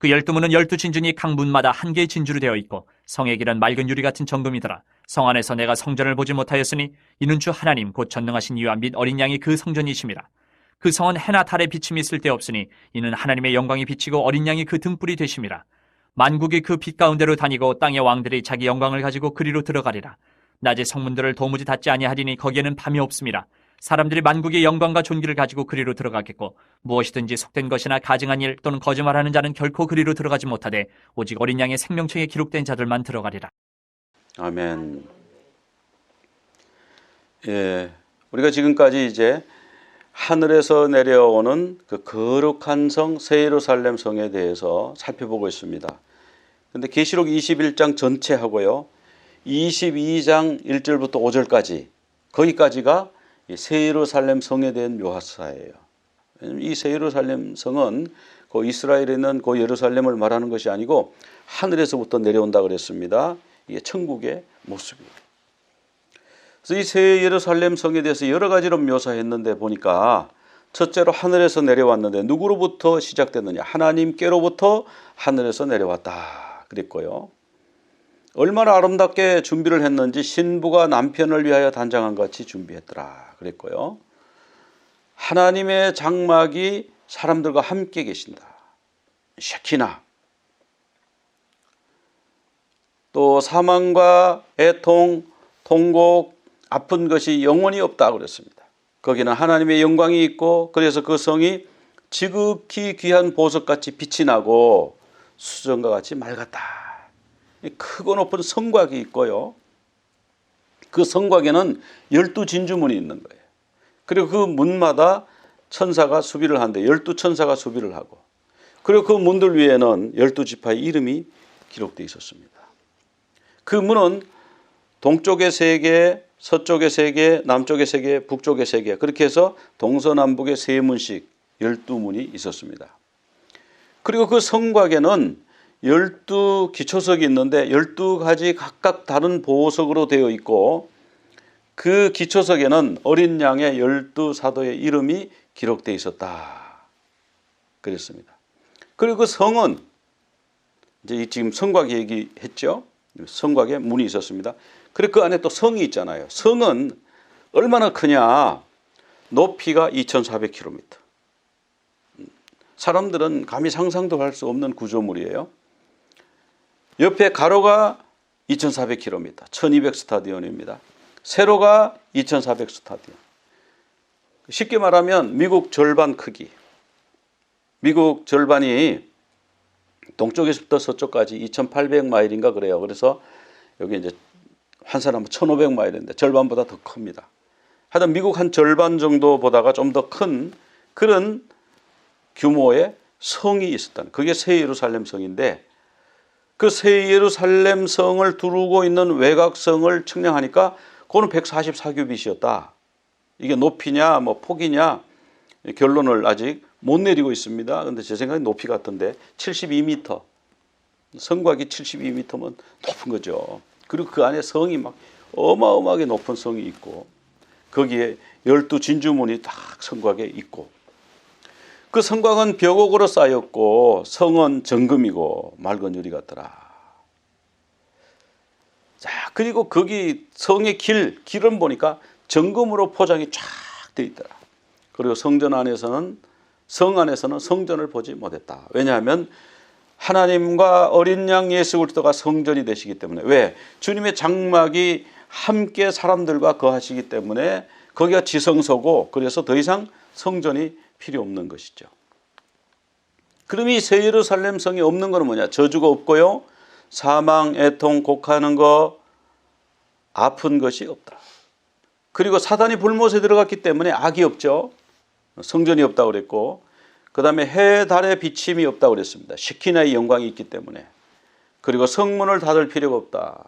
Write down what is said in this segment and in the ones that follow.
그 12문은 12진주니 각 문마다 한 개의 진주로 되어 있고 성의 길은 맑은 유리 같은 정금이더라. 성 안에서 내가 성전을 보지 못하였으니 이는 주 하나님 곧 전능하신 이와 및 어린 양이 그 성전이심이라. 그 성은 해나 달에 비침이 쓸데없으니 이는 하나님의 영광이 비치고 어린 양이 그 등불이 되심이라. 만국이 그 빛 가운데로 다니고 땅의 왕들이 자기 영광을 가지고 그리로 들어가리라. 낮에 성문들을 도무지 닫지 아니하리니 거기에는 밤이 없음이라. 사람들이 만국의 영광과 존귀를 가지고 그리로 들어가겠고 무엇이든지 속된 것이나 가증한 일 또는 거짓말하는 자는 결코 그리로 들어가지 못하되 오직 어린 양의 생명책에 기록된 자들만 들어가리라. 아멘. 우리가 지금까지 이제 하늘에서 내려오는 그 거룩한 성 새 예루살렘 성에 대해서 살펴보고 있습니다. 근데 계시록 21장 전체하고요, 22장 1절부터 5절까지 거기까지가 새 예루살렘 성에 대한 묘사예요. 이 새 예루살렘 성은 그 이스라엘에 있는 그 예루살렘을 말하는 것이 아니고 하늘에서부터 내려온다 그랬습니다. 이게 천국의 모습이에요. 그래서 이 새 예루살렘 성에 대해서 여러 가지로 묘사했는데 보니까 첫째로 하늘에서 내려왔는데 누구로부터 시작됐느냐? 하나님께로부터 하늘에서 내려왔다 그랬고요. 얼마나 아름답게 준비를 했는지 신부가 남편을 위하여 단장한 같이 준비했더라 그랬고요. 하나님의 장막이 사람들과 함께 계신다. 셰키나. 또 사망과 애통, 통곡, 아픈 것이 영원히 없다 그랬습니다. 거기는 하나님의 영광이 있고 그래서 그 성이 지극히 귀한 보석같이 빛이 나고 수정과 같이 맑았다. 크고 높은 성곽이 있고요. 그 성곽에는 12진주문이 있는 거예요. 그리고 그 문마다 천사가 수비를 하는데 12천사가 수비를 하고 그리고 그 문들 위에는 12지파의 이름이 기록되어 있었습니다. 그 문은 동쪽에 3개, 서쪽에 3개, 남쪽에 3개, 북쪽에 3개 그렇게 해서 동서남북에 3문씩 12문이 있었습니다. 그리고 그 성곽에는 12기초석이 있는데 12가지 각각 다른 보석으로 되어 있고 그 기초석에는 어린 양의 12사도의 이름이 기록되어 있었다 그랬습니다. 그리고 그 성은 이제 지금 성곽 얘기했죠. 성곽에 문이 있었습니다. 그리고 그 안에 또 성이 있잖아요. 성은 얼마나 크냐? 높이가 2400km. 사람들은 감히 상상도 할 수 없는 구조물이에요. 옆에 가로가 2400km, 1200스타디온입니다. 세로가 2400스타디온. 쉽게 말하면 미국 절반 크기. 미국 절반이 동쪽에서부터 서쪽까지 2800마일인가 그래요. 그래서 여기 이제 환산하면 1500마일인데 절반보다 더 큽니다. 하여튼 미국 한 절반 정도보다가 좀 더 큰 그런 규모의 성이 있었다는, 그게 새 예루살렘 성인데 그 새 예루살렘 성을 두르고 있는 외곽성을 측량하니까 그거는 144규빗이었다. 이게 높이냐 뭐 폭이냐 결론을 아직 못 내리고 있습니다. 그런데 제 생각엔 높이 같은데 72m, 성곽이 72m면 높은 거죠. 그리고 그 안에 성이 막 어마어마하게 높은 성이 있고 거기에 12진주문이 딱 성곽에 있고 그 성곽은 벽옥으로 쌓였고 성은 정금이고 맑은 유리 같더라. 자, 그리고 거기 성의 길은 보니까 정금으로 포장이 쫙 되어 있더라. 그리고 성전 안에서는 성전을 보지 못했다. 왜냐하면 하나님과 어린 양 예수 그리스도가 성전이 되시기 때문에. 왜? 주님의 장막이 함께 사람들과 거하시기 때문에 거기가 지성소고 그래서 더 이상 성전이 필요 없는 것이죠. 그럼 이 새 예루살렘 성이 없는 것은 뭐냐? 저주가 없고요. 사망, 애통, 곡하는 거, 아픈 것이 없다. 그리고 사단이 불못에 들어갔기 때문에 악이 없죠. 성전이 없다고 그랬고 그 다음에 해, 달의 비침이 없다고 그랬습니다. 시키나의 영광이 있기 때문에. 그리고 성문을 닫을 필요가 없다.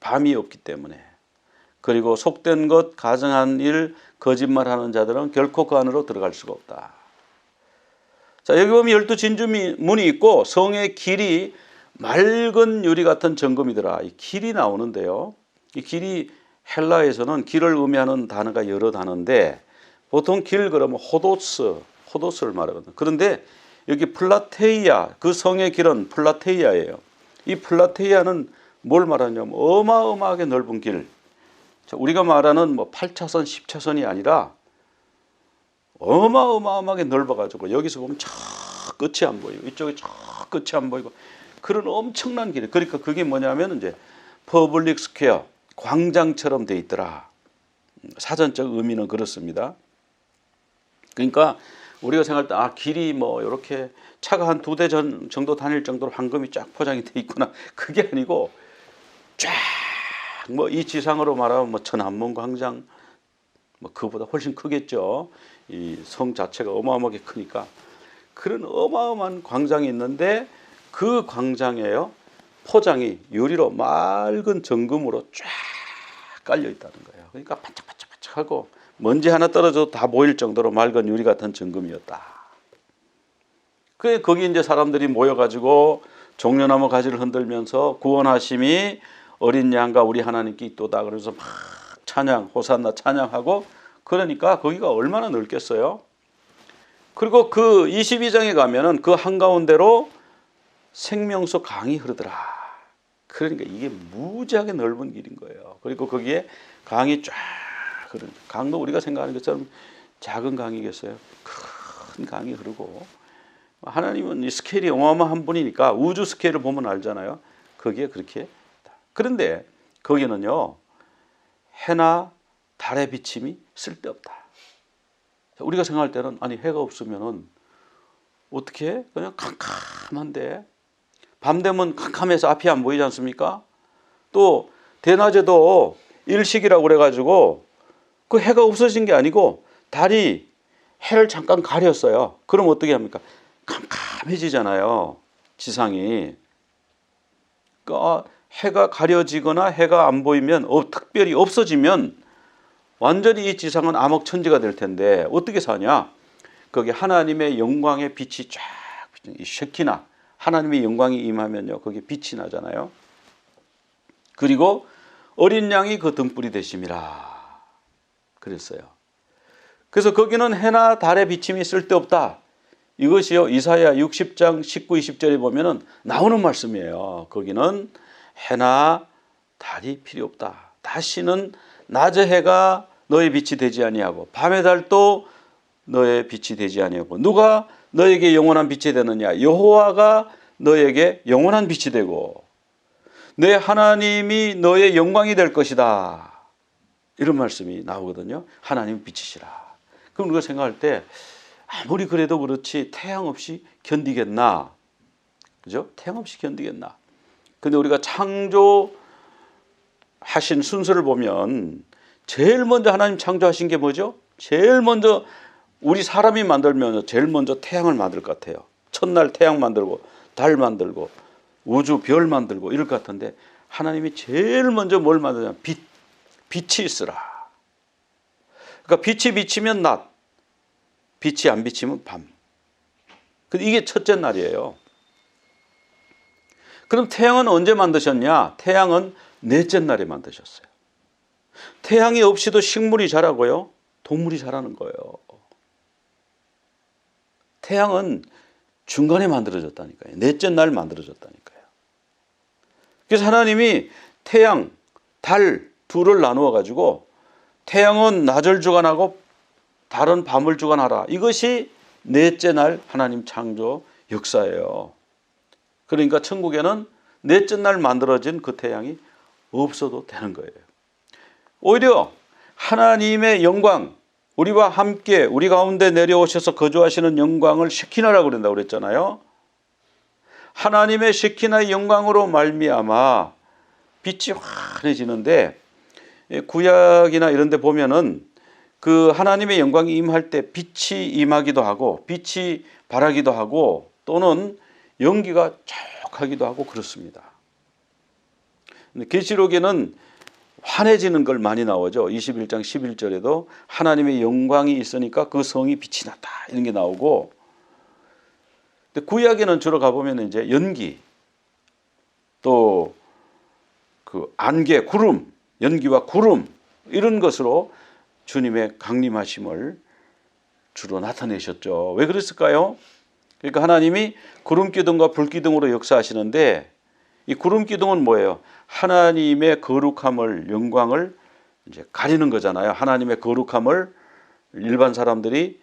밤이 없기 때문에. 그리고 속된 것, 가증한 일, 거짓말하는 자들은 결코 그 안으로 들어갈 수가 없다. 자, 여기 보면 12진주문이 있고 성의 길이 맑은 유리 같은 정금이더라. 이 길이 나오는데요. 이 길이 헬라에서는 길을 의미하는 단어가 여러 단어인데 보통 길 그러면 호도스를 말하거든요. 그런데 여기 플라테이아, 그 성의 길은 플라테이아예요. 이 플라테이아는 뭘 말하냐면 어마어마하게 넓은 길. 우리가 말하는 뭐 8차선, 10차선이 아니라 어마어마하게 넓어가지고 여기서 보면 저 끝이 안 보이고 이쪽에 저 끝이 안 보이고 그런 엄청난 길. 그러니까 그게 뭐냐면 이제 퍼블릭 스퀘어, 광장처럼 돼 있더라. 사전적 의미는 그렇습니다. 그러니까 우리가 생각할 때 길이 뭐 이렇게 차가 한 2대 정도 다닐 정도로 황금이 쫙 포장이 돼 있구나. 그게 아니고 쫙 뭐 이 지상으로 말하면 뭐 천안문 광장 뭐 그보다 훨씬 크겠죠. 이 성 자체가 어마어마하게 크니까 그런 어마어마한 광장이 있는데 그 광장에요 포장이 유리로 맑은 정금으로 쫙 깔려 있다는 거예요. 그러니까 반짝반짝반짝하고 먼지 하나 떨어져도 다 보일 정도로 맑은 유리 같은 정금이었다. 그래 거기 이제 사람들이 모여가지고 종려나무 가지를 흔들면서 구원하심이 어린 양과 우리 하나님께 있도다. 그래서 막 찬양, 호산나 찬양하고 그러니까 거기가 얼마나 넓겠어요. 그리고 그 22장에 가면은 그 한가운데로 생명수 강이 흐르더라. 그러니까 이게 무지하게 넓은 길인 거예요. 그리고 거기에 강이 쫙 흐르는, 강도 우리가 생각하는 것처럼 작은 강이겠어요. 큰 강이 흐르고 하나님은 이 스케일이 어마어마한 분이니까 우주 스케일을 보면 알잖아요. 거기에 그렇게. 그런데 거기는요 해나 달의 비침이 쓸데없다. 우리가 생각할 때는 아니 해가 없으면은 어떻게 그냥 캄캄한데 밤 되면 캄캄해서 앞이 안 보이지 않습니까? 또 대낮에도 일식이라고 그래가지고 그 해가 없어진 게 아니고 달이 해를 잠깐 가렸어요. 그럼 어떻게 합니까? 캄캄해지잖아요. 지상이. 그러니까 해가 가려지거나 해가 안 보이면 특별히 없어지면 완전히 이 지상은 암흑천지가 될 텐데 어떻게 사냐? 거기 하나님의 영광의 빛이 쫙 이 쉐키나 하나님의 영광이 임하면요 거기에 빛이 나잖아요. 그리고 어린 양이 그 등불이 되심이라 그랬어요. 그래서 거기는 해나 달의 비침이 쓸데없다. 이것이요 이사야 60장 19, 20절에 보면은 나오는 말씀이에요. 거기는 해나 달이 필요 없다. 다시는 낮의 해가 너의 빛이 되지 아니하고 밤의 달도 너의 빛이 되지 아니하고 누가 너에게 영원한 빛이 되느냐? 여호와가 너에게 영원한 빛이 되고 내 하나님이 너의 영광이 될 것이다. 이런 말씀이 나오거든요. 하나님 빛이시라. 그럼 우리가 생각할 때 아무리 그래도 그렇지 태양 없이 견디겠나? 그죠? 태양 없이 견디겠나? 근데 우리가 창조하신 순서를 보면 제일 먼저 하나님 창조하신 게 뭐죠? 제일 먼저 우리 사람이 만들면 제일 먼저 태양을 만들 것 같아요. 첫날 태양 만들고 달 만들고 우주 별 만들고 이럴 것 같은데 하나님이 제일 먼저 뭘 만드냐? 빛이 있으라. 그러니까 빛이 비치면 낮, 빛이 안 비치면 밤. 근데 이게 첫째 날이에요. 그럼 태양은 언제 만드셨냐? 태양은 넷째 날에 만드셨어요. 태양이 없이도 식물이 자라고요. 동물이 자라는 거예요. 태양은 중간에 만들어졌다니까요. 넷째 날 만들어졌다니까요. 그래서 하나님이 태양, 달 둘을 나누어 가지고 태양은 낮을 주관하고 달은 밤을 주관하라. 이것이 넷째 날 하나님 창조 역사예요. 그러니까 천국에는 넷째 날 만들어진 그 태양이 없어도 되는 거예요. 오히려 하나님의 영광, 우리와 함께 우리 가운데 내려오셔서 거주하시는 영광을 쉐키나라고 그런다고 그랬잖아요. 하나님의 쉐키나의 영광으로 말미암아 빛이 환해지는데 구약이나 이런 데 보면은 그 하나님의 영광이 임할 때 빛이 임하기도 하고 빛이 발하기도 하고 또는 연기가 촉하기도 하고 그렇습니다. 계시록에는 환해지는 걸 많이 나오죠. 21장 11절에도 하나님의 영광이 있으니까 그 성이 빛이 났다 이런 게 나오고, 근데 구약에는 주로 가보면 이제 연기, 또 그 안개, 구름, 연기와 구름 이런 것으로 주님의 강림하심을 주로 나타내셨죠. 왜 그랬을까요? 그러니까 하나님이 구름기둥과 불기둥으로 역사하시는데 이 구름기둥은 뭐예요? 하나님의 거룩함을, 영광을 이제 가리는 거잖아요. 하나님의 거룩함을 일반 사람들이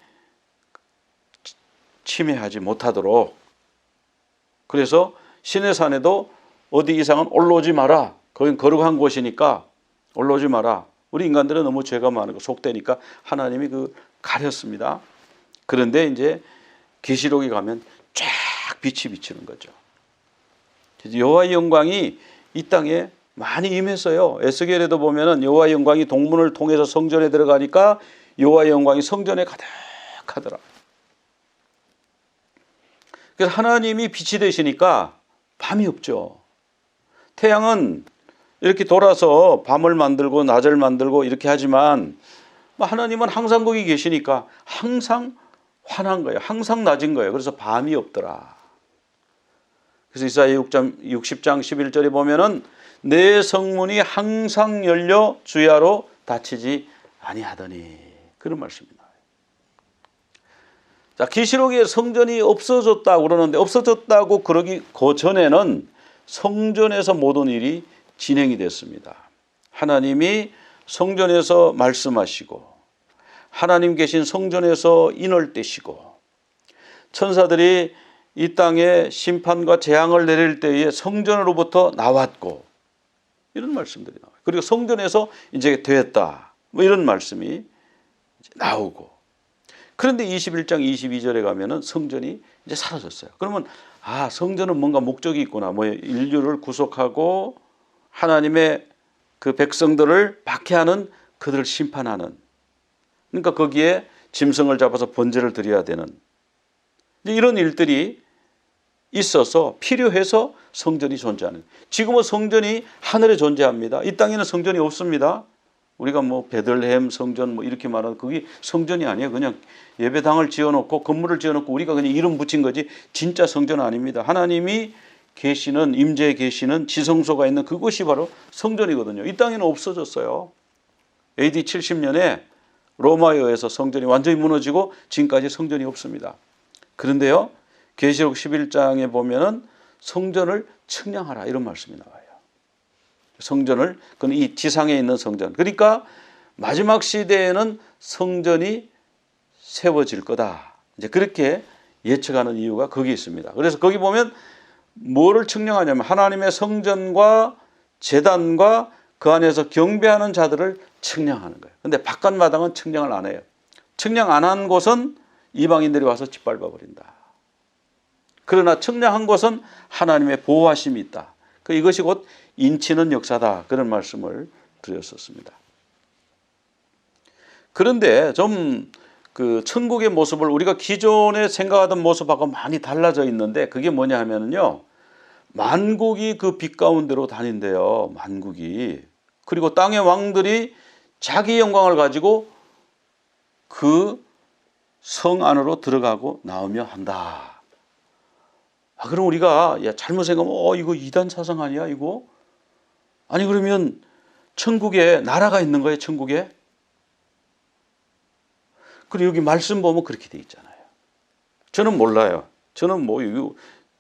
침해하지 못하도록. 그래서 시내산에도 어디 이상은 올라오지 마라. 거긴 거룩한 곳이니까 올라오지 마라. 우리 인간들은 너무 죄가 많고 속되니까 하나님이 가렸습니다. 그런데 이제 계시록에 가면 쫙 빛이 비치는 거죠. 여호와의 영광이 이 땅에 많이 임했어요. 에스겔에도 보면은 여호와의 영광이 동문을 통해서 성전에 들어가니까 여호와의 영광이 성전에 가득하더라. 그래서 하나님이 빛이 되시니까 밤이 없죠. 태양은 이렇게 돌아서 밤을 만들고 낮을 만들고 이렇게 하지만 하나님은 항상 거기 계시니까 항상 환한 거예요. 항상 낮은 거예요. 그래서 밤이 없더라. 그래서 이사야 60장 11절에 보면은 내 성문이 항상 열려 주야로 닫히지 아니하더니, 그런 말씀이 나와요. 자, 계시록에 성전이 없어졌다고 그러는데, 없어졌다고 그러기 그 전에는 성전에서 모든 일이 진행이 됐습니다. 하나님이 성전에서 말씀하시고, 하나님 계신 성전에서 인을 떼시고, 천사들이 이 땅에 심판과 재앙을 내릴 때에 성전으로부터 나왔고, 이런 말씀들이 나와요. 그리고 성전에서 이제 되었다, 뭐 이런 말씀이 나오고. 그런데 21장 22절에 가면은 성전이 이제 사라졌어요. 그러면 성전은 뭔가 목적이 있구나. 뭐 인류를 구속하고 하나님의 그 백성들을 박해하는, 그들을 심판하는. 그러니까 거기에 짐승을 잡아서 번제를 드려야 되는 이런 일들이 있어서 필요해서 성전이 존재하는. 지금은 성전이 하늘에 존재합니다. 이 땅에는 성전이 없습니다. 우리가 뭐 베들레헴 성전 뭐 이렇게 말하는, 그게 성전이 아니에요. 그냥 예배당을 지어놓고 건물을 지어놓고 우리가 그냥 이름 붙인 거지 진짜 성전은 아닙니다. 하나님이 계시는, 임재에 계시는 지성소가 있는 그곳이 바로 성전이거든요. 이 땅에는 없어졌어요. AD 70년에 로마에 의해서 성전이 완전히 무너지고 지금까지 성전이 없습니다. 그런데요, 계시록 11장에 보면은 성전을 측량하라, 이런 말씀이 나와요. 성전을, 그건 이 지상에 있는 성전. 그러니까 마지막 시대에는 성전이 세워질 거다. 이제 그렇게 예측하는 이유가 거기 있습니다. 그래서 거기 보면 뭐를 측량하냐면 하나님의 성전과 제단과 그 안에서 경배하는 자들을 측량하는 거예요. 근데 바깥 마당은 측량을 안 해요. 측량 안 한 곳은 이방인들이 와서 짓밟아 버린다. 그러나 측량한 곳은 하나님의 보호하심이 있다. 이것이 곧 인치는 역사다. 그런 말씀을 드렸었습니다. 그런데 좀 천국의 모습을 우리가 기존에 생각하던 모습하고 많이 달라져 있는데, 그게 뭐냐 하면요, 만국이 그 빛 가운데로 다닌대요. 만국이. 그리고 땅의 왕들이 자기 영광을 가지고 그 성 안으로 들어가고 나오며 한다. 그럼 우리가 잘못 생각하면 이거 이단 사상 아니야 이거? 아니 그러면 천국에 나라가 있는 거예요, 천국에? 그리고 여기 말씀 보면 그렇게 돼 있잖아요. 저는 몰라요. 저는 뭐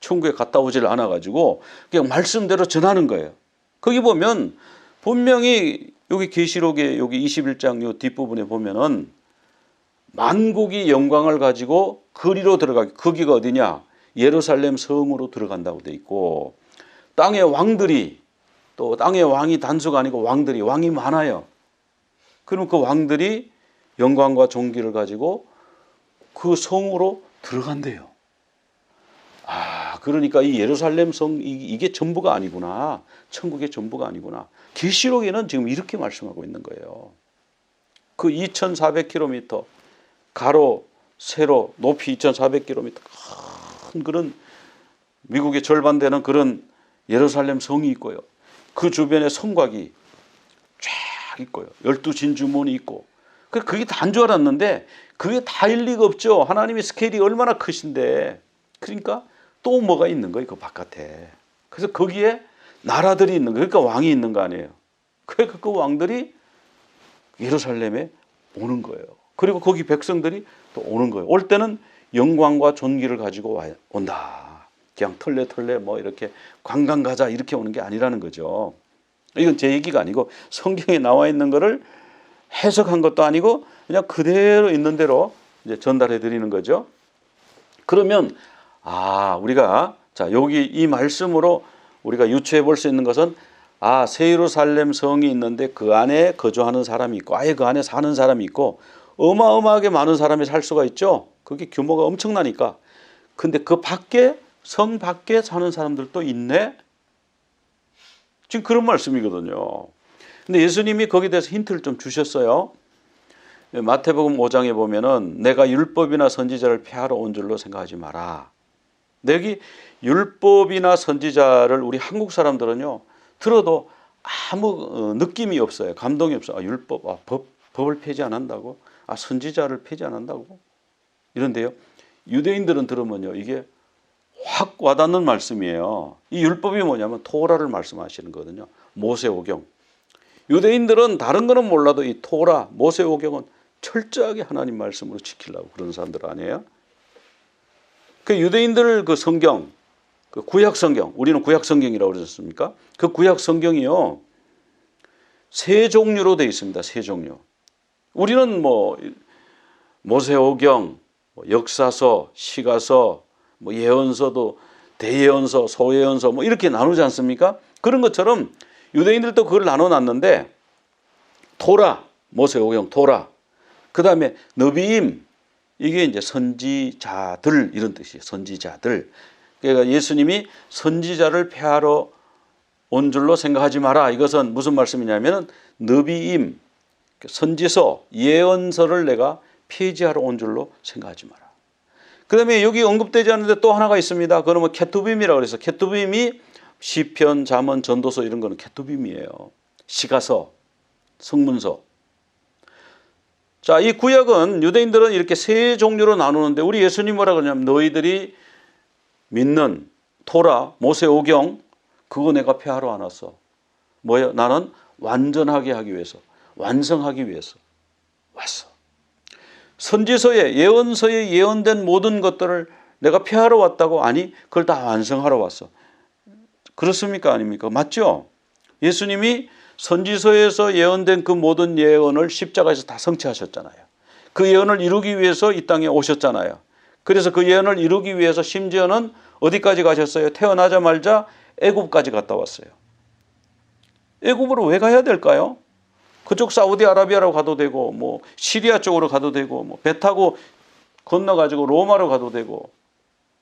천국에 갔다 오질 않아 가지고 그냥 말씀대로 전하는 거예요. 거기 보면 분명히 여기 계시록의 여기 21장 요 뒷부분에 보면은 만국이 영광을 가지고 거리로 들어가기, 거기가 어디냐? 예루살렘 성으로 들어간다고 돼 있고, 땅의 왕들이, 또 땅의 왕이 단수가 아니고 왕이 많아요. 그럼 그 왕들이 영광과 존귀를 가지고 그 성으로 들어간대요. 그러니까 이 예루살렘 성 이게 전부가 아니구나. 천국의 전부가 아니구나. 계시록에는 지금 이렇게 말씀하고 있는 거예요. 그 2400km 가로 세로 높이 2400km 큰 그런 미국의 절반 되는 그런 예루살렘 성이 있고요. 그 주변에 성곽이 쫙 있고요. 12진주문이 있고. 그게 다인 줄 알았는데 그게 다일 리가 없죠. 하나님의 스케일이 얼마나 크신데. 그러니까 또 뭐가 있는 거예요, 그 바깥에. 그래서 거기에 나라들이 있는 거예요. 그러니까 왕이 있는 거 아니에요. 그러니까 그 왕들이 예루살렘에 오는 거예요. 그리고 거기 백성들이 또 오는 거예요. 올 때는 영광과 존귀를 가지고 온다. 그냥 털레 뭐 이렇게 관광 가자 이렇게 오는 게 아니라는 거죠. 이건 제 얘기가 아니고 성경에 나와 있는 거를 해석한 것도 아니고 그냥 그대로 있는 대로 이제 전달해 드리는 거죠. 그러면 우리가 자 여기 이 말씀으로 우리가 유추해 볼 수 있는 것은 새 예루살렘 성이 있는데 그 안에 거주하는 사람이 있고 아예 그 안에 사는 사람이 있고 어마어마하게 많은 사람이 살 수가 있죠. 그게 규모가 엄청나니까. 근데 그 밖에 성 밖에 사는 사람들도 있네. 지금 그런 말씀이거든요. 근데 예수님이 거기에 대해서 힌트를 좀 주셨어요. 마태복음 5장에 보면은 내가 율법이나 선지자를 폐하러 온 줄로 생각하지 마라. 여기 율법이나 선지자를 우리 한국 사람들은요 들어도 아무 느낌이 없어요. 감동이 없어요. 율법, 법을 폐지 안 한다고? 선지자를 폐지 안 한다고? 이런데요. 유대인들은 들으면요 이게 확 와닿는 말씀이에요. 이 율법이 뭐냐면 토라를 말씀하시는 거거든요. 모세오경. 유대인들은 다른 거는 몰라도 이 토라, 모세오경은 철저하게 하나님 말씀으로 지키려고 그런 사람들 아니에요? 그 유대인들 그 성경, 그 구약 성경, 우리는 구약 성경이라고 그러셨습니까? 그 구약 성경이요 세 종류로 되어 있습니다. 세 종류. 우리는 뭐 모세오경, 역사서, 시가서, 뭐 예언서도 대예언서, 소예언서 뭐 이렇게 나누지 않습니까? 그런 것처럼 유대인들도 그걸 나눠놨는데 토라, 모세오경, 토라. 그 다음에 너비임, 이게 이제 선지자들 이런 뜻이에요. 선지자들. 그러니까 예수님이 선지자를 폐하러 온 줄로 생각하지 마라. 이것은 무슨 말씀이냐면 너비임, 선지서, 예언서를 내가 폐지하러 온 줄로 생각하지 마라. 그 다음에 여기 언급되지 않는데 또 하나가 있습니다. 그건 뭐 케투빔이라고 그래서 케투빔이 시편, 잠언, 전도서 이런 거는 케투빔이에요. 시가서, 성문서. 자, 이 구약은 유대인들은 이렇게 세 종류로 나누는데 우리 예수님 뭐라 그러냐면 너희들이 믿는 토라, 모세오경 그거 내가 폐하러 안 왔어. 뭐예요? 나는 완전하게 하기 위해서, 완성하기 위해서 왔어. 선지서에 예언서에 예언된 모든 것들을 내가 폐하러 왔다고? 아니, 그걸 다 완성하러 왔어. 그렇습니까? 아닙니까? 맞죠? 예수님이 선지서에서 예언된 그 모든 예언을 십자가에서 다 성취하셨잖아요. 그 예언을 이루기 위해서 이 땅에 오셨잖아요. 그래서 그 예언을 이루기 위해서 심지어는 어디까지 가셨어요? 태어나자마자 애굽까지 갔다 왔어요. 애굽으로 왜 가야 될까요? 그쪽 사우디아라비아로 가도 되고 뭐 시리아 쪽으로 가도 되고 뭐 배 타고 건너가지고 로마로 가도 되고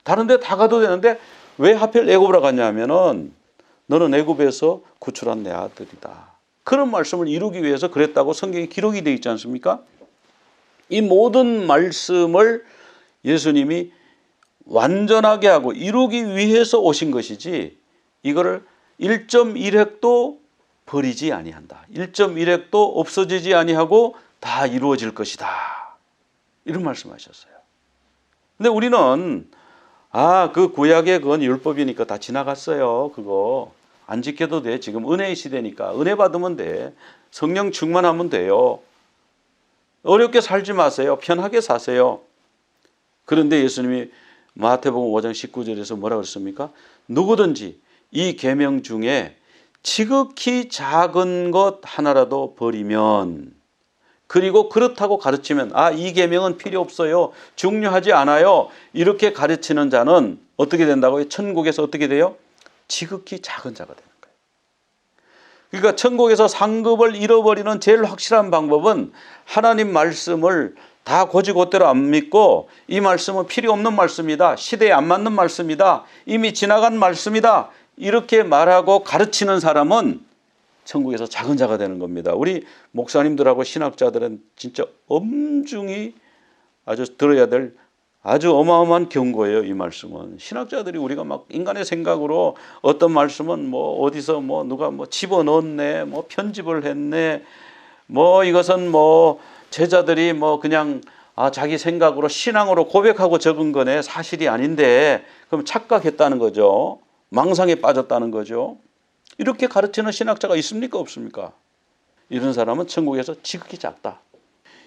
다른 데 다 가도 되는데 왜 하필 애굽으로 갔냐면은 너는 애굽에서 구출한 내 아들이다. 그런 말씀을 이루기 위해서 그랬다고 성경에 기록이 되어 있지 않습니까? 이 모든 말씀을 예수님이 완전하게 하고 이루기 위해서 오신 것이지 이거를 1.1획도 버리지 아니한다. 1.1획도 없어지지 아니하고 다 이루어질 것이다. 이런 말씀하셨어요. 근데 우리는 그 구약의 그건 율법이니까 다 지나갔어요. 그거 안 지켜도 돼. 지금 은혜의 시대니까 은혜 받으면 돼. 성령 충만하면 돼요. 어렵게 살지 마세요. 편하게 사세요. 그런데 예수님이 마태복음 5장 19절에서 뭐라 그랬습니까? 누구든지 이 계명 중에 지극히 작은 것 하나라도 버리면 그리고 그렇다고 가르치면 이 계명은 필요 없어요. 중요하지 않아요. 이렇게 가르치는 자는 어떻게 된다고요? 천국에서 어떻게 돼요? 지극히 작은 자가 되는 거예요. 그러니까 천국에서 상급을 잃어버리는 제일 확실한 방법은 하나님 말씀을 다 곧이곧대로 안 믿고 이 말씀은 필요 없는 말씀이다. 시대에 안 맞는 말씀이다. 이미 지나간 말씀이다. 이렇게 말하고 가르치는 사람은 천국에서 작은 자가 되는 겁니다. 우리 목사님들하고 신학자들은 진짜 엄중히 아주 들어야 될 아주 어마어마한 경고예요. 이 말씀은 신학자들이 우리가 막 인간의 생각으로 어떤 말씀은 뭐 어디서 뭐 누가 뭐 집어넣었네, 뭐 편집을 했네, 뭐 이것은 뭐 제자들이 뭐 그냥 자기 생각으로 신앙으로 고백하고 적은 거네, 사실이 아닌데 그럼 착각했다는 거죠. 망상에 빠졌다는 거죠. 이렇게 가르치는 신학자가 있습니까? 없습니까? 이런 사람은 천국에서 지극히 작다.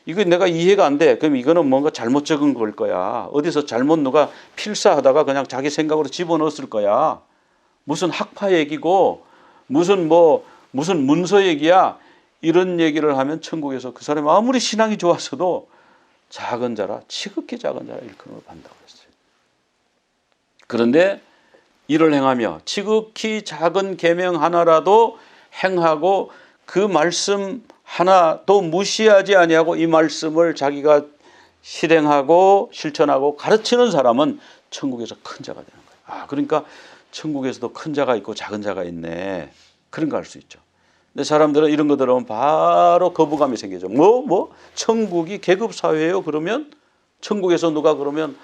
이거 내가 이해가 안 돼. 그럼 이거는 뭔가 잘못 적은 걸 거야. 어디서 잘못 누가 필사하다가 그냥 자기 생각으로 집어넣었을 거야. 무슨 학파 얘기고 무슨 문서 얘기야. 이런 얘기를 하면 천국에서 그 사람이 아무리 신앙이 좋았어도 작은 자라, 지극히 작은 자라 일컬음을 받는다고 했어요. 그런데 이를 행하며 지극히 작은 계명 하나라도 행하고 그 말씀 하나도 무시하지 아니하고 이 말씀을 자기가 실행하고 실천하고 가르치는 사람은 천국에서 큰 자가 되는 거예요. 그러니까 천국에서도 큰 자가 있고 작은 자가 있네. 그런 거 알 수 있죠. 근데 사람들은 이런 거 들으면 바로 거부감이 생기죠. 천국이 계급 사회예요? 그러면 천국에서 누가 그러면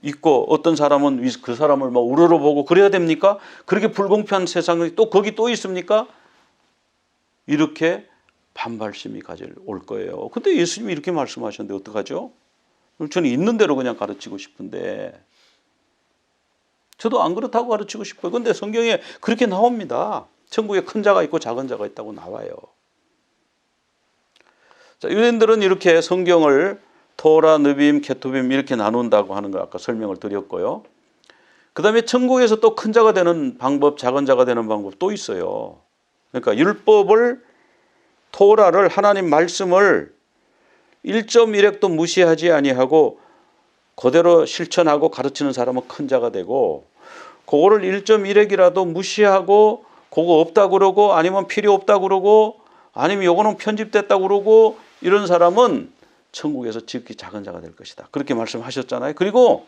있고 어떤 사람은 그 사람을 우러러보고 그래야 됩니까? 그렇게 불공평한 세상이 또 거기 또 있습니까? 이렇게 반발심이 올 거예요. 근데 예수님이 이렇게 말씀하셨는데 어떡하죠? 저는 있는 대로 그냥 가르치고 싶은데 저도 안 그렇다고 가르치고 싶어요. 근데 성경에 그렇게 나옵니다. 천국에 큰 자가 있고 작은 자가 있다고 나와요. 자, 유대인들은 이렇게 성경을 토라, 느빔, 케투빔 이렇게 나눈다고 하는 걸 아까 설명을 드렸고요. 그 다음에 천국에서 또 큰 자가 되는 방법, 작은 자가 되는 방법 또 있어요. 그러니까 율법을, 토라를, 하나님 말씀을 1.1획도 무시하지 아니하고 그대로 실천하고 가르치는 사람은 큰 자가 되고, 그거를 1.1획이라도 무시하고 그거 없다고 그러고 아니면 필요 없다고 그러고 아니면 요거는 편집됐다고 그러고 이런 사람은 천국에서 지극히 작은 자가 될 것이다. 그렇게 말씀하셨잖아요. 그리고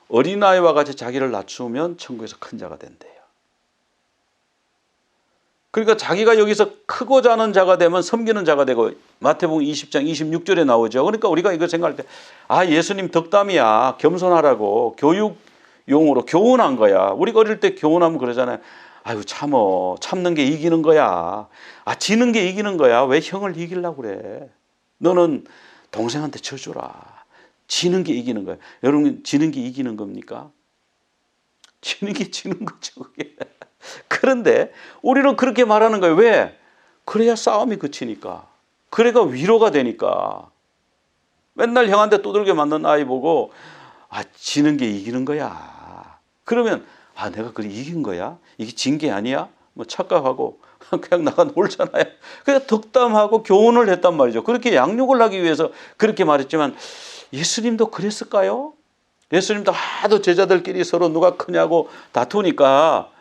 어린아이와 같이 자기를 낮추면 천국에서 큰 자가 된대요. 그러니까 자기가 여기서 크고자 하는 자가 되면 섬기는 자가 되고, 마태복음 20장 26절에 나오죠. 그러니까 우리가 이거 생각할 때 예수님 덕담이야. 겸손하라고 교육용으로 교훈한 거야. 우리가 어릴 때 교훈하면 그러잖아요. 아유 참는 게 이기는 거야. 지는 게 이기는 거야. 왜 형을 이기려고 그래. 너는 동생한테 져주라. 지는 게 이기는 거야. 여러분, 지는 게 이기는 겁니까? 지는 게 지는 거죠, 그게. 그런데 우리는 그렇게 말하는 거예요. 왜? 그래야 싸움이 그치니까. 그래가 위로가 되니까. 맨날 형한테 두들겨 맞는 아이 보고 지는 게 이기는 거야. 그러면 내가 그래 이긴 거야? 이게 진 게 아니야? 착각하고 그냥 나가 놀잖아요. 그래서 덕담하고 교훈을 했단 말이죠. 그렇게 양육을 하기 위해서 그렇게 말했지만 예수님도 그랬을까요? 예수님도 하도 제자들끼리 서로 누가 크냐고 다투니까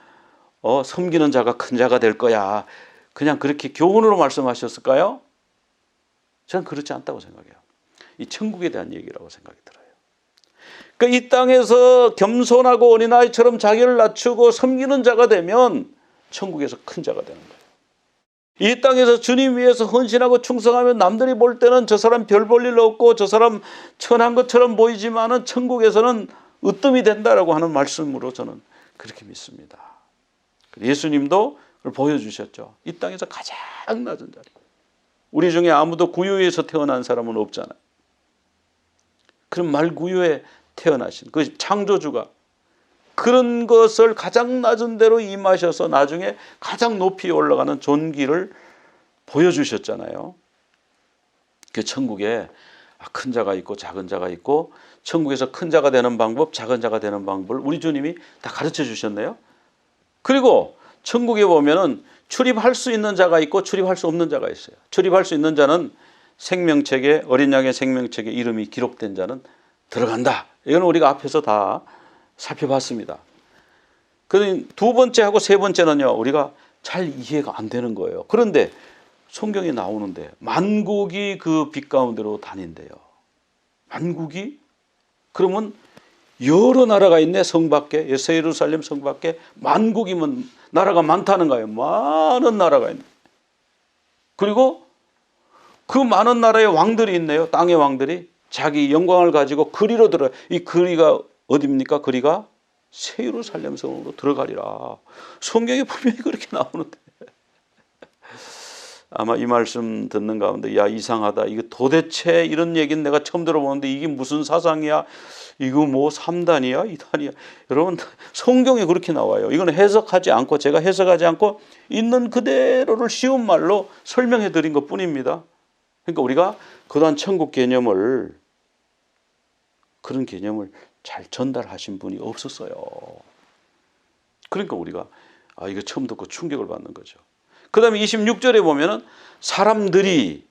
섬기는 자가 큰 자가 될 거야. 그냥 그렇게 교훈으로 말씀하셨을까요? 저는 그렇지 않다고 생각해요. 이 천국에 대한 얘기라고 생각이 들어요. 그러니까 이 땅에서 겸손하고 어린아이처럼 자기를 낮추고 섬기는 자가 되면 천국에서 큰 자가 되는 거예요. 이 땅에서 주님 위해서 헌신하고 충성하면 남들이 볼 때는 저 사람 별 볼 일 없고 저 사람 천한 것처럼 보이지만은 천국에서는 으뜸이 된다라고 하는 말씀으로 저는 그렇게 믿습니다. 예수님도 그걸 보여주셨죠. 이 땅에서 가장 낮은 자리. 우리 중에 아무도 구유에서 태어난 사람은 없잖아요. 그럼 말구유에 태어나신 그 창조주가 그런 것을 가장 낮은 데로 임하셔서 나중에 가장 높이 올라가는 존귀를 보여주셨잖아요. 그 천국에 큰 자가 있고 작은 자가 있고 천국에서 큰 자가 되는 방법, 작은 자가 되는 방법을 우리 주님이 다 가르쳐 주셨네요. 그리고 천국에 보면은 출입할 수 있는 자가 있고 출입할 수 없는 자가 있어요. 출입할 수 있는 자는 생명책에, 어린 양의 생명책에 이름이 기록된 자는 들어간다. 이건 우리가 앞에서 다 살펴봤습니다. 그 두 번째하고 세 번째는요, 우리가 잘 이해가 안 되는 거예요. 그런데 성경에 나오는데 만국이 그 빛 가운데로 다닌대요. 만국이? 그러면 여러 나라가 있네. 성 밖에, 예루살렘 성 밖에 만국이면 나라가 많다는 거예요. 많은 나라가 있네. 그리고 그 많은 나라의 왕들이 있네요. 땅의 왕들이 자기 영광을 가지고 그리로 들어요. 이 그리가 어디입니까? 그리가 새 예루살렘 성으로 들어가리라. 성경에 분명히 그렇게 나오는데 아마 이 말씀 듣는 가운데 이상하다. 이거 도대체 이런 얘기는 내가 처음 들어보는데 이게 무슨 사상이야? 이거 3단이야? 2단이야? 여러분, 성경에 그렇게 나와요. 이건 해석하지 않고, 제가 해석하지 않고 있는 그대로를 쉬운 말로 설명해 드린 것 뿐입니다. 그러니까 우리가 그러한 천국 개념을, 그런 개념을 잘 전달하신 분이 없었어요. 그러니까 우리가 이거 처음 듣고 충격을 받는 거죠. 그 다음에 26절에 보면은 사람들이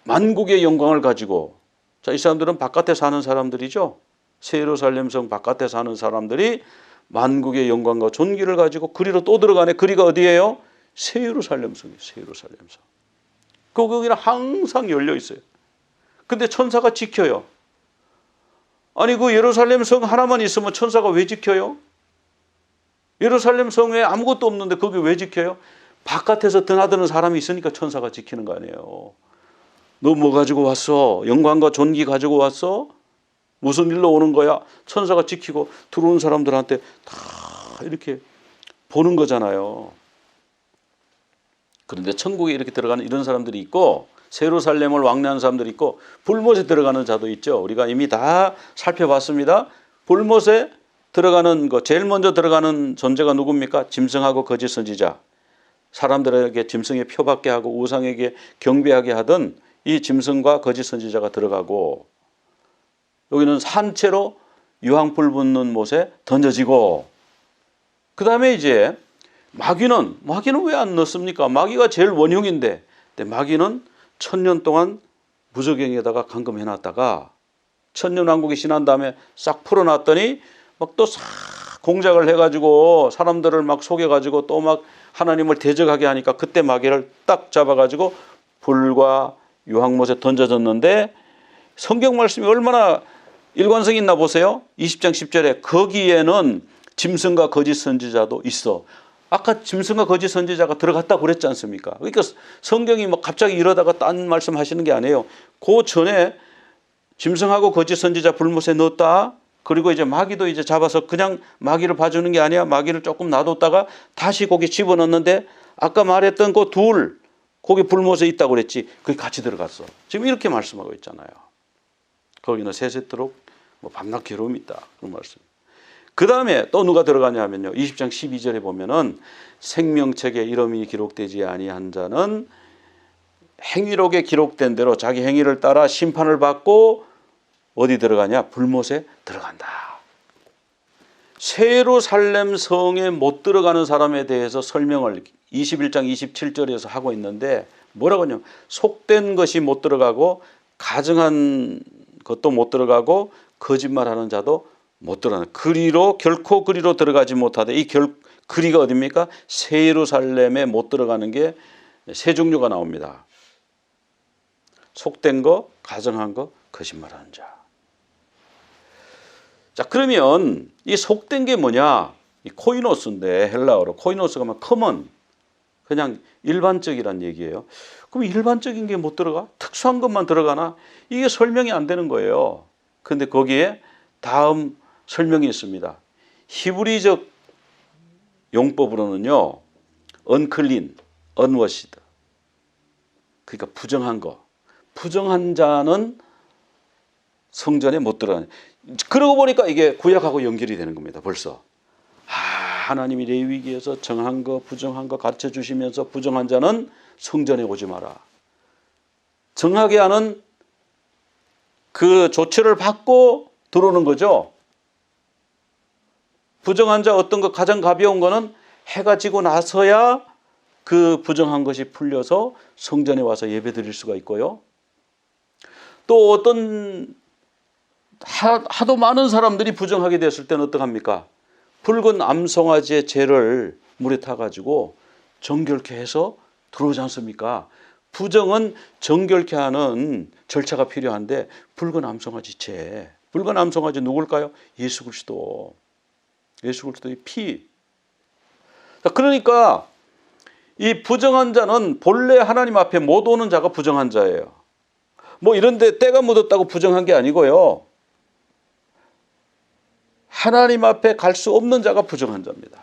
만국의 영광을 가지고, 자, 이 사람들은 바깥에 사는 사람들이죠. 새 예루살렘 성 바깥에 사는 사람들이 만국의 영광과 존귀를 가지고 그리로 또 들어가네. 그리가 어디예요? 새 예루살렘 성이에요. 새 예루살렘 성. 거기는 항상 열려 있어요. 근데 천사가 지켜요. 아니 그 예루살렘 성 하나만 있으면 천사가 왜 지켜요? 예루살렘 성에 아무것도 없는데 거기 왜 지켜요? 바깥에서 드나드는 사람이 있으니까 천사가 지키는 거 아니에요. 너 뭐 가지고 왔어? 영광과 존귀 가지고 왔어? 무슨 일로 오는 거야? 천사가 지키고 들어오는 사람들한테 다 이렇게 보는 거잖아요. 그런데 천국에 이렇게 들어가는 이런 사람들이 있고, 새 예루살렘을 왕래하는 사람들이 있고, 불못에 들어가는 자도 있죠. 우리가 이미 다 살펴봤습니다. 불못에 들어가는 거, 제일 먼저 들어가는 존재가 누굽니까? 짐승하고 거짓 선지자. 사람들에게 짐승에 표받게 하고 우상에게 경배하게 하던 이 짐승과 거짓 선지자가 들어가고, 여기는 산채로 유황불 붙는 못에 던져지고, 그 다음에 이제 마귀는 왜 안 넣습니까? 마귀가 제일 원흉인데, 마귀는 1000년 동안 무저갱에다가 감금해놨다가 천년왕국이 지난 다음에 싹 풀어놨더니 막 또 싹 공작을 해가지고 사람들을 막 속여가지고 또 막 하나님을 대적하게 하니까 그때 마귀를 딱 잡아가지고 불과 유황못에 던져졌는데, 성경 말씀이 얼마나 일관성이 있나 보세요. 20장 10절에 거기에는 짐승과 거짓 선지자도 있어. 아까 짐승과 거짓 선지자가 들어갔다고 그랬지 않습니까? 그러니까 성경이 막 갑자기 이러다가 딴 말씀하시는 게 아니에요. 그 전에 짐승하고 거짓 선지자 불못에 넣었다. 그리고 이제 마귀도 이제 잡아서 그냥 마귀를 봐주는 게 아니야. 마귀를 조금 놔뒀다가 다시 거기 집어넣는데, 아까 말했던 그 둘, 거기 불못에 있다고 그랬지. 거기 같이 들어갔어. 지금 이렇게 말씀하고 있잖아요. 거기는 세세토록 밤낮 괴로움이 있다. 그런 말씀. 그 다음에 또 누가 들어가냐 하면요. 20장 12절에 보면은 생명책에 이름이 기록되지 아니한 자는 행위록에 기록된 대로 자기 행위를 따라 심판을 받고 어디 들어가냐? 불못에 들어간다. 새 예루살렘 성에 못 들어가는 사람에 대해서 설명을 21장 27절에서 하고 있는데, 뭐라고 하냐면 속된 것이 못 들어가고 가증한 것도 못 들어가고 거짓말하는 자도 못 들어가는, 결코 그리로 들어가지 못하되, 이 그리가 어디입니까? 새 예루살렘에 못 들어가는 게 세 종류가 나옵니다. 속된 거, 가증한 거, 거짓말하는 자. 자, 그러면 이 속된 게 뭐냐? 이 코이노스인데, 헬라어로 코이노스가 막 커먼, 그냥 일반적이란 얘기예요. 그럼 일반적인 게 못 들어가? 특수한 것만 들어가나? 이게 설명이 안 되는 거예요. 근데 거기에 다음 설명이 있습니다. 히브리적 용법으로는요, unclean, unwashed, 그러니까 부정한 거, 부정한 자는 성전에 못 들어가는. 그러고 보니까 이게 구약하고 연결이 되는 겁니다. 벌써 하나님이 레위기에서 정한 거, 부정한 거 가르쳐 주시면서 부정한 자는 성전에 오지 마라. 정하게 하는 그 조처를 받고 들어오는 거죠. 부정한 자 어떤 거 가장 가벼운 거는 해가 지고 나서야 그 부정한 것이 풀려서 성전에 와서 예배 드릴 수가 있고요. 또 어떤 하도 많은 사람들이 부정하게 됐을 때는 어떡합니까? 붉은 암송아지의 재를 물에 타가지고 정결케 해서 들어오지 않습니까? 부정은 정결케 하는 절차가 필요한데, 붉은 암송아지 재, 붉은 암송아지 누굴까요? 예수 그리스도. 예수 그리스도의 피. 그러니까 이 부정한 자는 본래 하나님 앞에 못 오는 자가 부정한 자예요. 뭐 이런데 때가 묻었다고 부정한 게 아니고요. 하나님 앞에 갈 수 없는 자가 부정한 자입니다.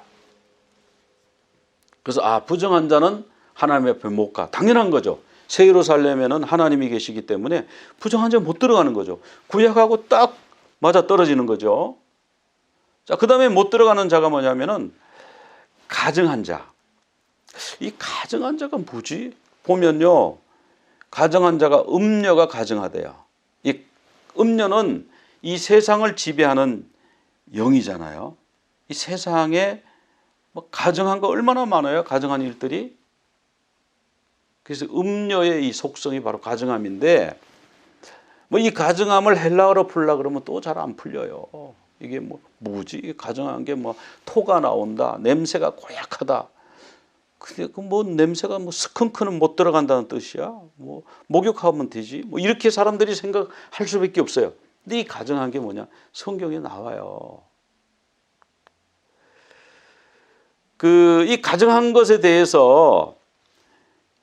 그래서 부정한 자는 하나님 앞에 못 가. 당연한 거죠. 새 예루살렘에는 하나님이 계시기 때문에 부정한 자 못 들어가는 거죠. 구약하고 딱 맞아 떨어지는 거죠. 자, 그 다음에 못 들어가는 자가 뭐냐면은 가증한 자. 이 가증한 자가 뭐지? 보면요, 가정한 자가 음녀가 가정하대요. 이 음녀는 이 세상을 지배하는 영이잖아요. 이 세상에 뭐 가정한 거 얼마나 많아요. 가정한 일들이. 그래서 음녀의 이 속성이 바로 가정함인데, 뭐 이 가정함을 헬라어로 풀라 그러면 또 잘 안 풀려요. 이게 뭐지? 가정한 게 뭐 토가 나온다, 냄새가 고약하다. 근데 그 뭐 냄새가 뭐 스컹크는 못 들어간다는 뜻이야. 뭐 목욕하면 되지. 뭐 이렇게 사람들이 생각할 수밖에 없어요. 근데 이 가정한 게 뭐냐? 성경에 나와요. 이 가정한 것에 대해서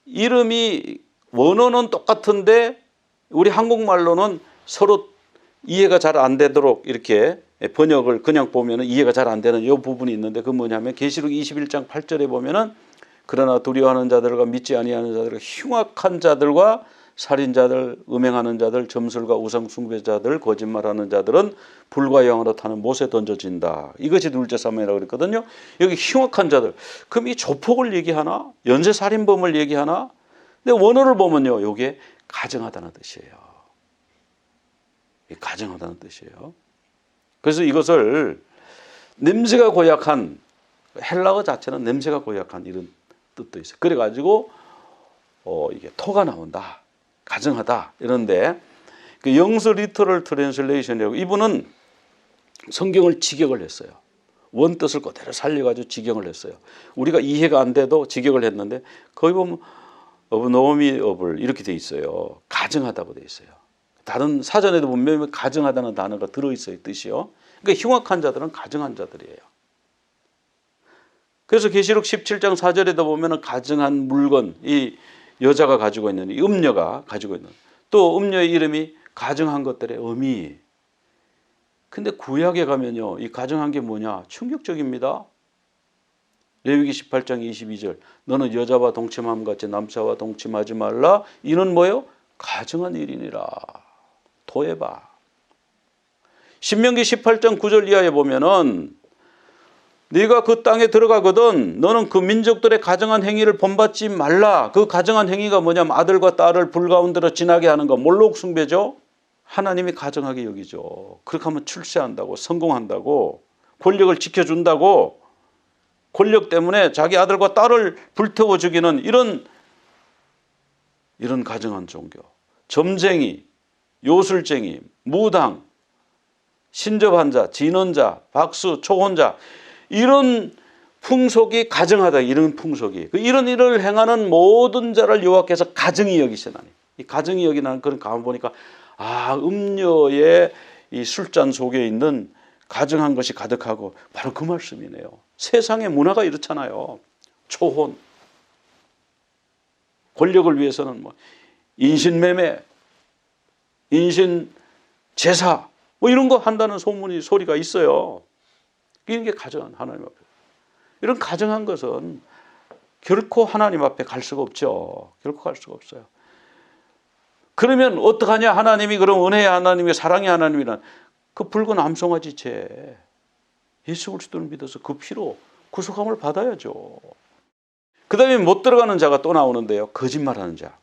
이름이 원어는 똑같은데 우리 한국말로는 서로 이해가 잘 안 되도록 이렇게 번역을 그냥 보면 이해가 잘 안 되는 이 부분이 있는데, 그 뭐냐면 계시록 21장 8절에 보면은 그러나 두려워하는 자들과 믿지 아니하는 자들과 흉악한 자들과 살인자들, 음행하는 자들, 점술과 우상 숭배자들, 거짓말하는 자들은 불과 영으로 타는 못에 던져진다. 이것이 둘째 사망이라고 그랬거든요. 여기 흉악한 자들. 그럼 이 조폭을 얘기하나? 연쇄살인범을 얘기하나? 근데 원어를 보면요, 이게 가정하다는 뜻이에요. 가정하다는 뜻이에요. 그래서 이것을 냄새가 고약한, 헬라어 자체는 냄새가 고약한 이런 뜻도 있어요. 그래가지고 이게 토가 나온다, 가정하다 이런데, 그 영스 리터럴 트랜슬레이션이라고, 이분은 성경을 직역을 했어요. 원뜻을 그대로 살려가지고 직역을 했어요. 우리가 이해가 안 돼도 직역을 했는데, 거기 보면 어브노미업을 이렇게 돼 있어요. 가정하다고 돼 있어요. 다른 사전에도 분명히 가정하다는 단어가 들어있어요, 뜻이요. 그러니까 흉악한 자들은 가정한 자들이에요. 그래서 계시록 17장 4절에도 보면은 가정한 물건, 이 여자가 가지고 있는, 이 음녀가 가지고 있는, 또 음녀의 이름이 가정한 것들의 의미. 근데 구약에 가면요, 이 가정한 게 뭐냐? 충격적입니다. 레위기 18장 22절, 너는 여자와 동침함 같이 남자와 동침하지 말라. 이는 뭐예요? 가정한 일이니라. 도해봐. 신명기 18장 9절 이하에 보면은 네가 그 땅에 들어가거든 너는 그 민족들의 가정한 행위를 본받지 말라. 그 가정한 행위가 뭐냐면 아들과 딸을 불 가운데로 지나게 하는 거, 몰록 숭배죠. 하나님이 가정하게 여기죠. 그렇게 하면 출세한다고, 성공한다고, 권력을 지켜준다고, 권력 때문에 자기 아들과 딸을 불태워 죽이는 이런 가정한 종교. 점쟁이, 요술쟁이, 무당, 신접한 자, 진언자, 박수, 초혼자, 이런 풍속이 가정하다. 이런 풍속이, 이런 일을 행하는 모든 자를 여호와께서 가정히 여기시나니, 이 가정히 여기는 그런 가만 보니까 음녀의 이 술잔 속에 있는 가정한 것이 가득하고 바로 그 말씀이네요. 세상의 문화가 이렇잖아요. 초혼, 권력을 위해서는 뭐 인신매매, 인신제사 뭐 이런 거 한다는 소리가 있어요. 이런 게 가정한 하나님 앞에. 이런 가정한 것은 결코 하나님 앞에 갈 수가 없죠. 결코 갈 수가 없어요. 그러면 어떡하냐? 하나님이 그럼 은혜의 하나님이, 사랑의 하나님이란 그 붉은 암송아지채 예수 그리스도를 믿어서 그 피로 구속함을 받아야죠. 그 다음에 못 들어가는 자가 또 나오는데요. 거짓말하는 자.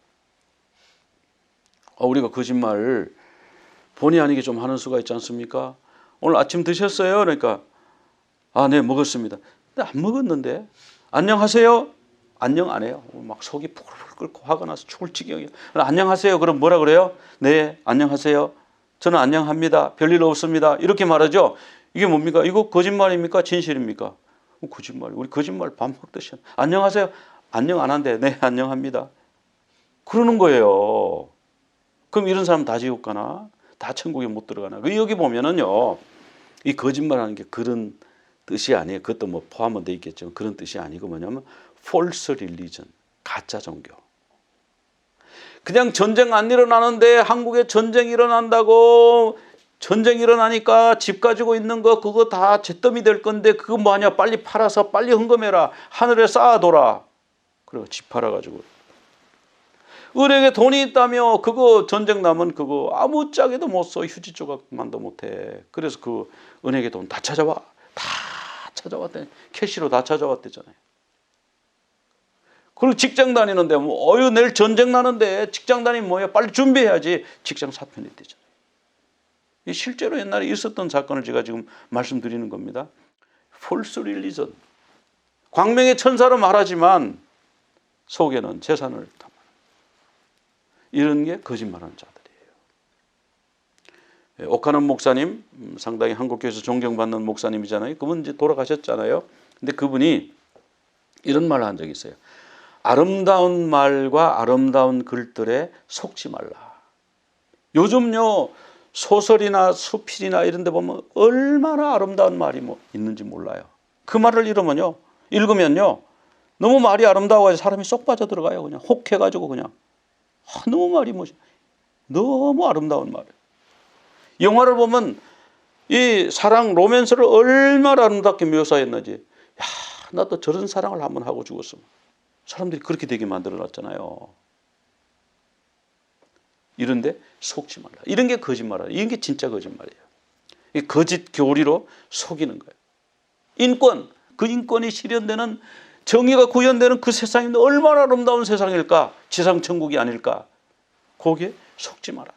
우리가 거짓말 본의 아니게 좀 하는 수가 있지 않습니까? 오늘 아침 드셨어요? 그러니까 네, 먹었습니다. 근데 안 먹었는데 안녕하세요? 안녕 안 해요. 막 속이 푸르르 끓고 화가 나서 죽을 지경이에요. 안녕하세요. 그럼 뭐라 그래요? 네, 안녕하세요. 저는 안녕합니다. 별일 없습니다. 이렇게 말하죠. 이게 뭡니까? 이거 거짓말입니까? 진실입니까? 거짓말. 우리 거짓말 밥 먹듯이. 안녕하세요. 안녕 안 한대. 네, 안녕합니다. 그러는 거예요. 그럼 이런 사람 다 지옥 가나? 다 천국에 못 들어가나? 여기 보면은요, 이 거짓말하는 게 그런 뜻이 아니에요. 그것도 뭐 포함은 돼 있겠죠. 그런 뜻이 아니고 뭐냐면 false religion, 가짜 종교. 그냥 전쟁 안 일어나는데 한국에 전쟁 일어난다고, 전쟁 일어나니까 집 가지고 있는 거 그거 다 잿더미 될 건데 그거 뭐하냐? 빨리 팔아서 빨리 헌금해라. 하늘에 쌓아둬라. 그리고 집 팔아가지고. 은행에 돈이 있다며 그거 전쟁 나면 그거 아무짝에도 못 써. 휴지 조각만도 못해. 그래서 그 은행에 돈 다 찾아와. 다 찾아왔대. 캐시로 다 찾아왔대잖아요. 그리고 직장 다니는데 뭐 어유 내일 전쟁 나는데 직장 다니면 뭐야 빨리 준비해야지 직장 사표이 되잖아요. 이 실제로 옛날에 있었던 사건을 제가 지금 말씀드리는 겁니다. 폴스 릴리전. 광명의 천사로 말하지만 속에는 재산을 탐하는 이런 게 거짓말하는 자들이에요. 오카는 목사님 상당히 한국교회에서 존경받는 목사님이잖아요. 그분 이제 돌아가셨잖아요. 근데 그분이 이런 말을 한 적이 있어요. 아름다운 말과 아름다운 글들에 속지 말라. 요즘요 소설이나 수필이나 이런 데 보면 얼마나 아름다운 말이 뭐 있는지 몰라요. 그 말을 읽으면요 너무 말이 아름다워서 사람이 쏙 빠져 들어가요. 그냥 혹해가지고 그냥 너무 말이 너무 아름다운 말. 영화를 보면 이 사랑 로맨스를 얼마나 아름답게 묘사했는지, 야 나도 저런 사랑을 한번 하고 죽었으면. 사람들이 그렇게 되게 만들어놨잖아요. 이런데 속지 말라. 이런 게 거짓말이에요. 이런 게 진짜 거짓말이에요. 이 거짓 교리로 속이는 거예요. 인권, 그 인권이 실현되는, 정의가 구현되는 그 세상이 얼마나 아름다운 세상일까? 지상천국이 아닐까? 거기에 속지 말아요.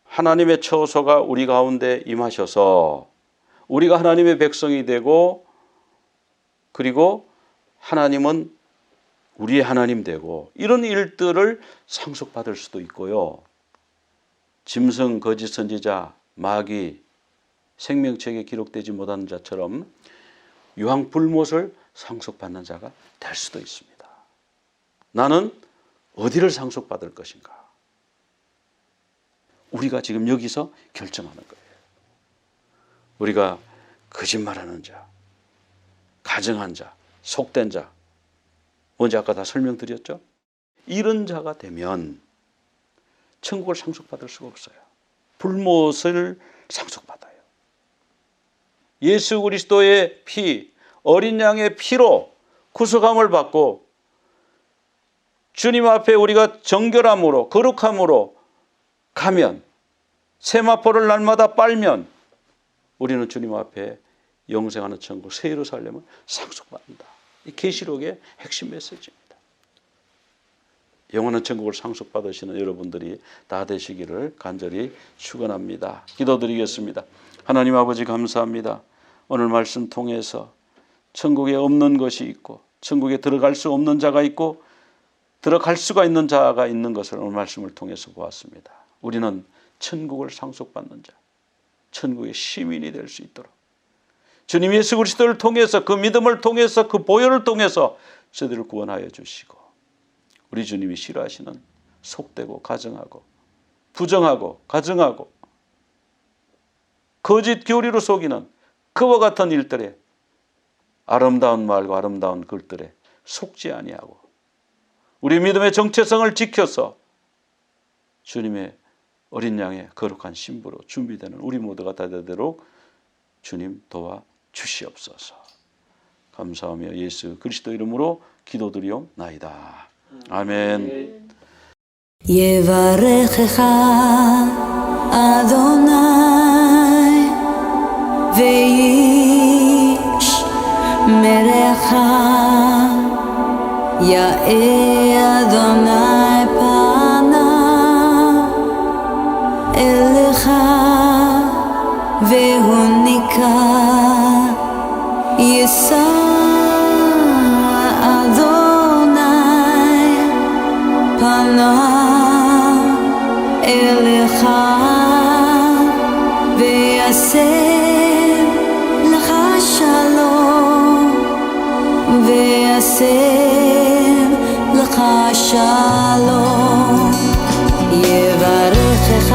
하나님의 처소가 우리 가운데 임하셔서 우리가 하나님의 백성이 되고, 그리고 하나님은 우리의 하나님 되고, 이런 일들을 상속받을 수도 있고요. 짐승, 거짓 선지자, 마귀, 생명책에 기록되지 못하는 자처럼 유황 불못을 상속받는 자가 될 수도 있습니다. 나는 어디를 상속받을 것인가? 우리가 지금 여기서 결정하는 거예요. 우리가 거짓말하는 자, 가증한 자, 속된 자, 먼저 아까 다 설명드렸죠? 이런 자가 되면 천국을 상속받을 수가 없어요. 불못을 상속받아요. 예수 그리스도의 피, 어린 양의 피로 구속함을 받고 주님 앞에 우리가 정결함으로, 거룩함으로 가면, 세마포를 날마다 빨면 우리는 주님 앞에 영생하는 천국, 새 예루살렘을 상속받는다. 이 계시록의 핵심 메시지입니다. 영원한 천국을 상속받으시는 여러분들이 다 되시기를 간절히 축원합니다. 기도드리겠습니다. 하나님 아버지 감사합니다. 오늘 말씀 통해서 천국에 없는 것이 있고 천국에 들어갈 수 없는 자가 있고 들어갈 수가 있는 자가 있는 것을 오늘 말씀을 통해서 보았습니다. 우리는 천국을 상속받는 자, 천국의 시민이 될 수 있도록 주님 예수 그리스도를 통해서, 그 믿음을 통해서, 그 보혈을 통해서 저들을 구원하여 주시고, 우리 주님이 싫어하시는 속되고 가증하고 부정하고 가증하고 거짓 교리로 속이는 그와 같은 일들에, 아름다운 말과 아름다운 글들에 속지 아니하고 우리 믿음의 정체성을 지켜서 주님의 어린 양의 거룩한 신부로 준비되는 우리 모두가 다 되도록 주님 도와 주시옵소서. 감사하며 예수 그리스도 이름으로 기도드리옵나이다. 아멘. יברכך אדוני וישמרך, יאר אדוני פניו אליך והוניקה, יישא אדוני פניו אליך ויעשה לך שלום, ויעשה לך שלום. יברכך